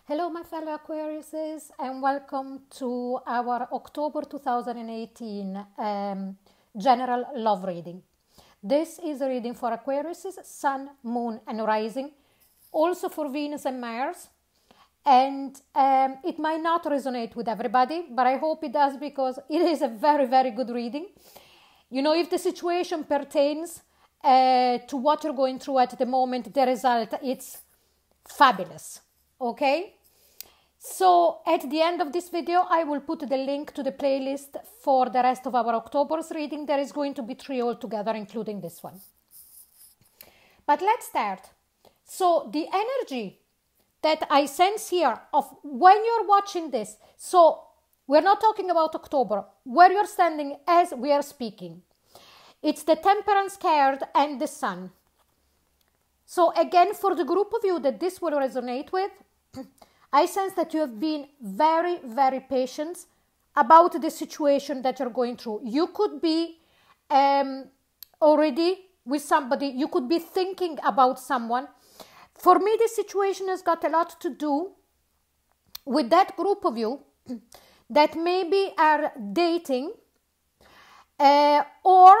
Hello, my fellow Aquariuses, and welcome to our October 2018 general love reading. This is a reading for Aquariuses, Sun, Moon, and Rising, also for Venus and Mars. And it might not resonate with everybody, but I hope it does because it is a very, very good reading. You know, if the situation pertains to what you're going through at the moment, the result, it's fabulous. Okay, so at the end of this video I will put the link to the playlist for the rest of our October's reading. There is going to be 3 altogether, including this one. But let's start. So the energy that I sense here of when you're watching this, so we're not talking about October, where you're standing as we are speaking, it's the Temperance card and the Sun. So again, for the group of you that this will resonate with, I sense that you have been very, very patient about the situation that you're going through. You could be already with somebody. You could be thinking about someone. For me, this situation has got a lot to do with that group of you that maybe are dating or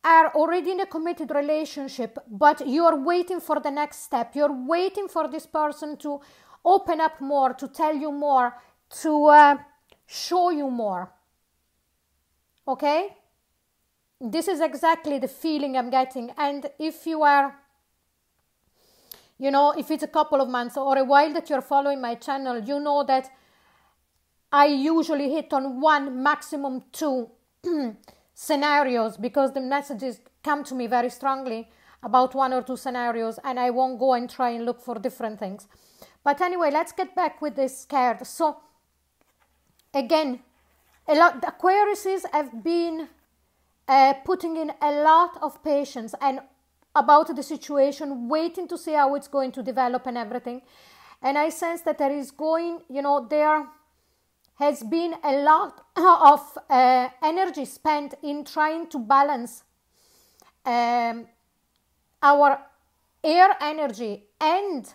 are already in a committed relationship, but you are waiting for the next step. You're waiting for this person to open up more, to tell you more, to show you more. Okay? This is exactly the feeling I'm getting. And if you are, you know, if it's a couple of months or a while that you're following my channel, you know that I usually hit on 1, maximum 2 scenarios, because the messages come to me very strongly about 1 or 2 scenarios, and I won't go and try and look for different things. But anyway, let's get back with this card. So again, the Aquariuses have been putting in a lot of patience and about the situation, waiting to see how it's going to develop and everything. And I sense that there is going, you know, there has been a lot of energy spent in trying to balance our air energy and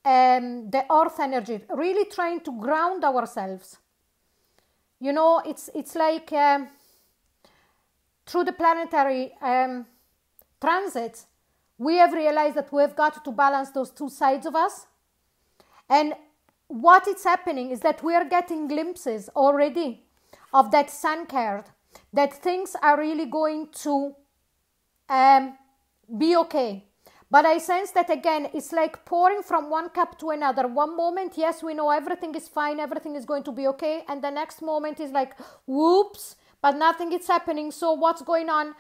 the earth energy, really trying to ground ourselves. You know, it's like through the planetary transits, we have realized that we have got to balance those 2 sides of us. And what is happening is that we are getting glimpses already of that Sun card, that things are really going to be okay. But I sense that again, it's like pouring from one cup to another. One moment, yes, we know everything is fine, everything is going to be okay. And the next moment is like, whoops, but nothing is happening. So what's going on?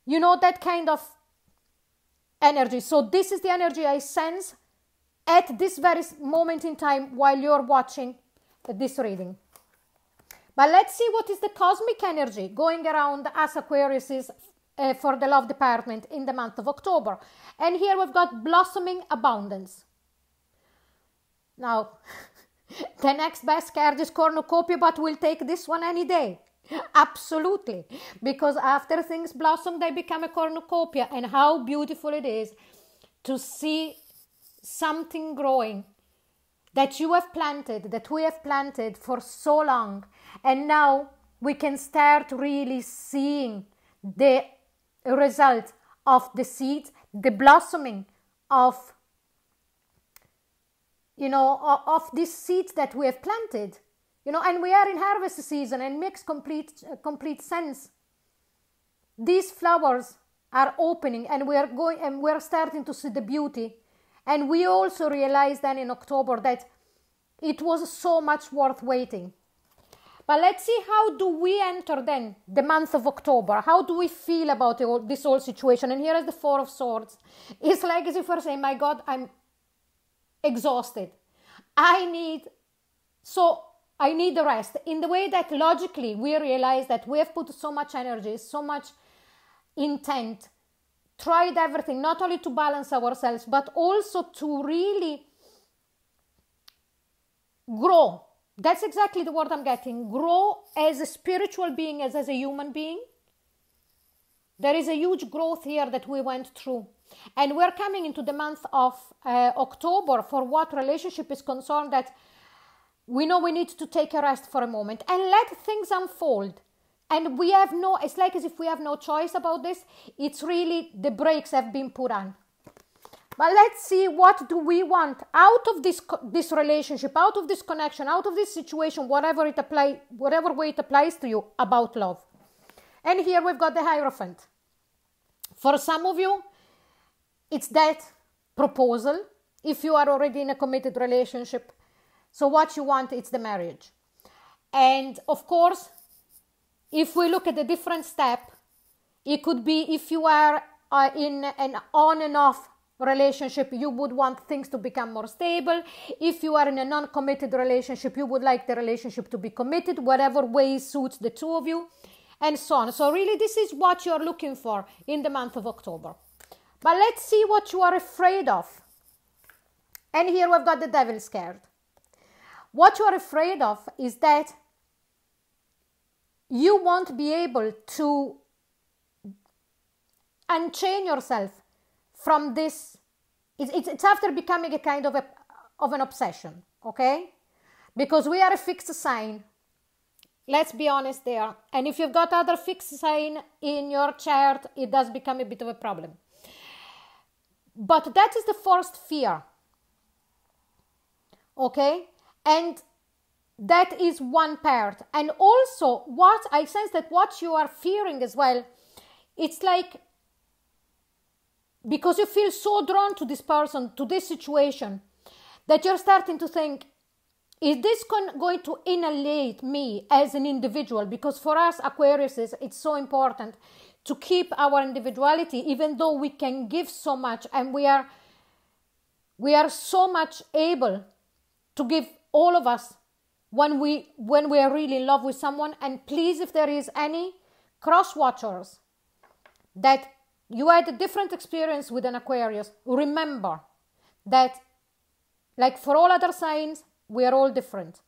You know, that kind of energy. So this is the energy I sense at this very moment in time while you're watching this reading. But let's see what is the cosmic energy going around us Aquariuses for the love department in the month of October. And here we've got blossoming abundance. Now, the next best card is cornucopia, but we'll take this one any day. Absolutely. Because after things blossom, they become a cornucopia. And how beautiful it is to see something growing that you have planted, that we have planted for so long. And now we can start really seeing the result of the seeds, the blossoming of, you know, of these seeds that we have planted, you know. And we are in harvest season, and makes complete sense. These flowers are opening, and we are starting to see the beauty. And we also realized then in October that it was so much worth waiting. But let's see, how do we enter then the month of October? How do we feel about this whole situation? And here is the 4 of Swords. It's like as if we're saying, my God, I'm exhausted. I need the rest. In the way that logically we realize that we have put so much energy, so much intent, tried everything, not only to balance ourselves, but also to really grow. That's exactly the word I'm getting. Grow as a spiritual being, as a human being. There is a huge growth here that we went through. And we're coming into the month of October for what relationship is concerned, that we know we need to take a rest for a moment and let things unfold. And we have no, it's like as if we have no choice about this. It's really the brakes have been put on. But let's see, what do we want out of this relationship, out of this connection, out of this situation, whatever way it applies to you, about love. And here we've got the Hierophant. For some of you, it's that proposal, if you are already in a committed relationship. So what you want, it's the marriage. And of course, if we look at the different step, it could be if you are in an on and off relationship, you would want things to become more stable. If you are in a non-committed relationship, you would like the relationship to be committed, whatever way suits the two of you, and so on. So really, this is what you're looking for in the month of October. But let's see what you are afraid of. And here we've got the Devil's card. What you are afraid of is that you won't be able to unchain yourself from this. It's after becoming a kind of an obsession, okay? Because we are a fixed sign. Let's be honest there. And if you've got other fixed sign in your chart, it does become a bit of a problem. But that is the first fear, okay? And that is one part. And also, what I sense that what you are fearing as well, it's like, because you feel so drawn to this person, to this situation, that you're starting to think, is this going to annihilate me as an individual? Because for us Aquariuses, it's so important to keep our individuality, even though we can give so much, and we are so much able to give, all of us, when we are really in love with someone. And please, if there is any cross watchers that you had a different experience with an Aquarius, remember that, like for all other signs, we are all different.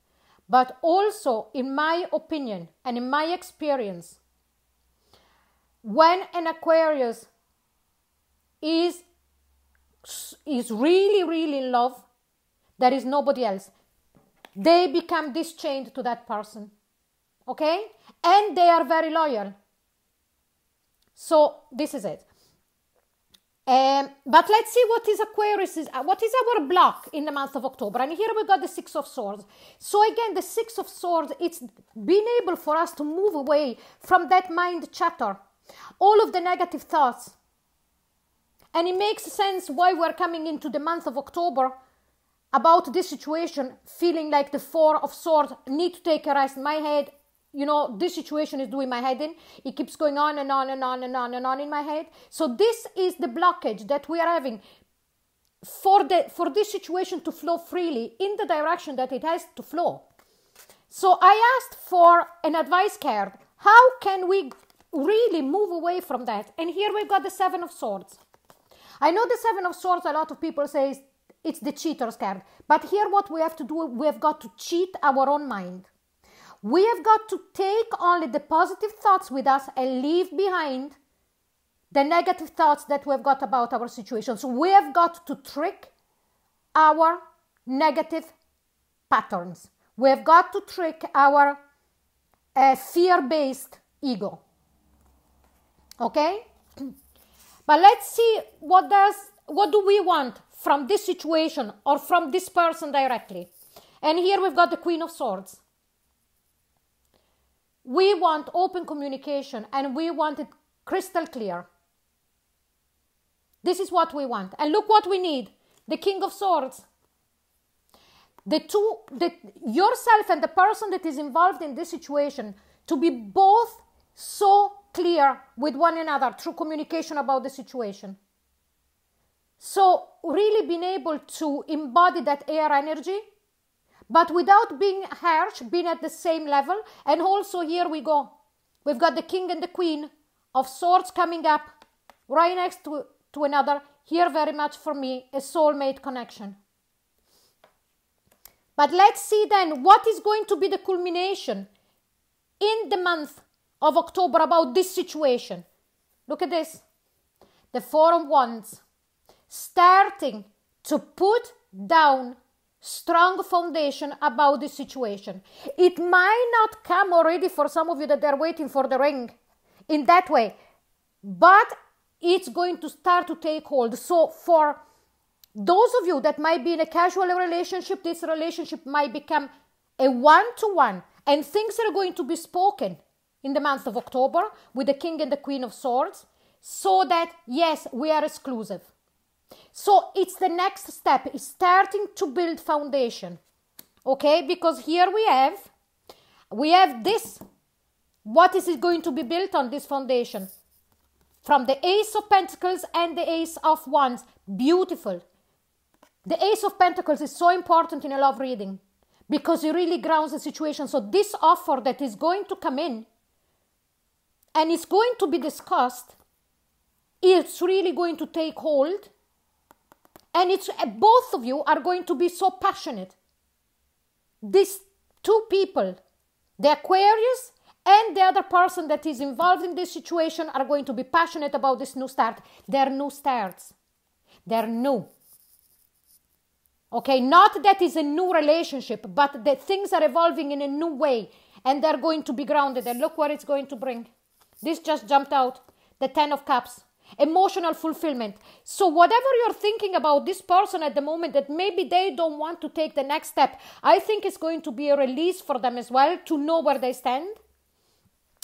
But also, in my opinion and in my experience, when an Aquarius is really, really in love, there is nobody else. They become dischained to that person, okay? And they are very loyal. So this is it. But let's see what is Aquarius, what is our block in the month of October. And here we got the Six of Swords. So again, the Six of Swords, it's being able for us to move away from that mind chatter, all of the negative thoughts. And it makes sense why we're coming into the month of October about this situation, feeling like the Four of Swords, need to take a rest. My head, you know, this situation is doing my head in. It keeps going on and on and on and on and on in my head. So this is the blockage that we are having for this situation to flow freely in the direction that it has to flow. So I asked for an advice card. How can we really move away from that? And here we've got the Seven of Swords. I know the Seven of Swords, a lot of people say it's the cheater's card. But here what we have to do, we have got to cheat our own mind. We have got to take only the positive thoughts with us and leave behind the negative thoughts that we've got about our situation. So we have got to trick our negative patterns. We have got to trick our fear-based ego. Okay? But let's see what do we want from this situation or from this person directly. And here we've got the Queen of Swords. We want open communication and we want it crystal clear. This is what we want. And look what we need. The King of Swords. Yourself and the person that is involved in this situation to be both so clear with one another through communication about the situation. So really being able to embody that air energy, but without being harsh, being at the same level. And also here we go. We've got the King and the Queen of Swords coming up right next to another. Here very much for me, a soulmate connection. But let's see then what is going to be the culmination in the month of October about this situation. Look at this. The Four of Wands. starting to put down strong foundation about the situation. It might not come already for some of you that are waiting for the ring in that way, but it's going to start to take hold. So for those of you that might be in a casual relationship, this relationship might become a one-to-one, and things are going to be spoken in the month of October with the King and the Queen of Swords, so that yes, we are exclusive. So it's the next step, is starting to build foundation. Okay, because here we have this. What is it going to be built on, this foundation? From the Ace of Pentacles and the Ace of Wands. Beautiful. The Ace of Pentacles is so important in a love reading because it really grounds the situation. So this offer that is going to come in and it's going to be discussed, it's really going to take hold, and it's both of you are going to be so passionate. These two people, the Aquarius and the other person that is involved in this situation, are going to be passionate about this new start. They're new starts. They're new. Okay, not that is a new relationship, but that things are evolving in a new way and they're going to be grounded. And look where it's going to bring. This just jumped out. The 10 of Cups. Emotional fulfillment. So whatever you're thinking about this person at the moment, that maybe they don't want to take the next step, I think it's going to be a release for them as well to know where they stand.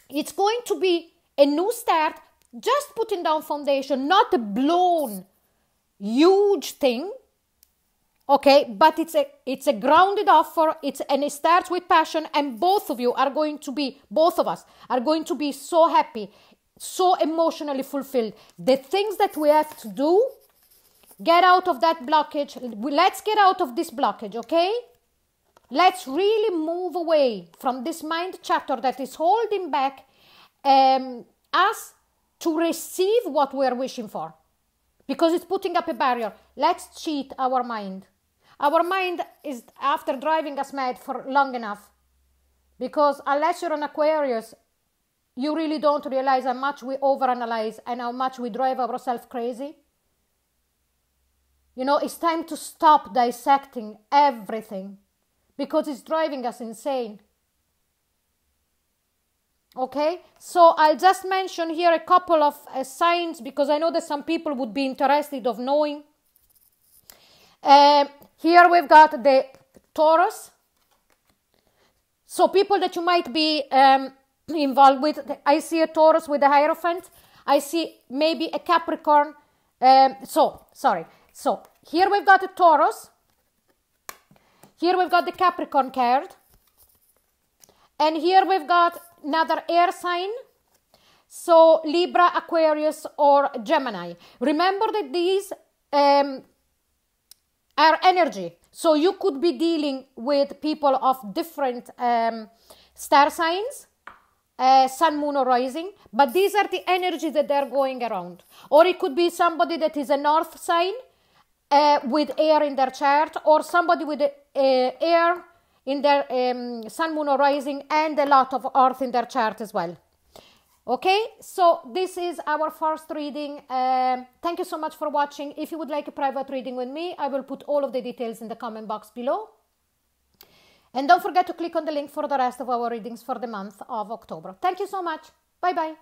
It's going to be a new start, just putting down foundation, not a blown, huge thing. Okay, but it's a grounded offer, and it starts with passion, and both of us are going to be so happy, so emotionally fulfilled. The things that we have to do, get out of that blockage. Let's get out of this blockage, okay? Let's really move away from this mind chatter that is holding back us to receive what we are wishing for, because it's putting up a barrier. Let's cheat our mind. Our mind is after driving us mad for long enough, because unless you're an Aquarius, you really don't realize how much we overanalyze and how much we drive ourselves crazy. You know, it's time to stop dissecting everything because it's driving us insane. Okay, so I'll just mention here a couple of signs, because I know that some people would be interested of knowing. Here we've got the Taurus. So people that you might be involved with, I see a Taurus with a Hierophant. I see maybe a Capricorn. So here we've got a Taurus. Here we've got the Capricorn card. And here we've got another air sign. So Libra, Aquarius, or Gemini. Remember that these are energy. So you could be dealing with people of different star signs, sun, moon, or rising, but these are the energies that they're going around. Or it could be somebody that is a north sign with air in their chart, or somebody with air in their sun, moon, or rising, and a lot of earth in their chart as well. Okay, so this is our first reading. Thank you so much for watching. If you would like a private reading with me, I will put all of the details in the comment box below. And don't forget to click on the link for the rest of our readings for the month of October. Thank you so much. Bye bye.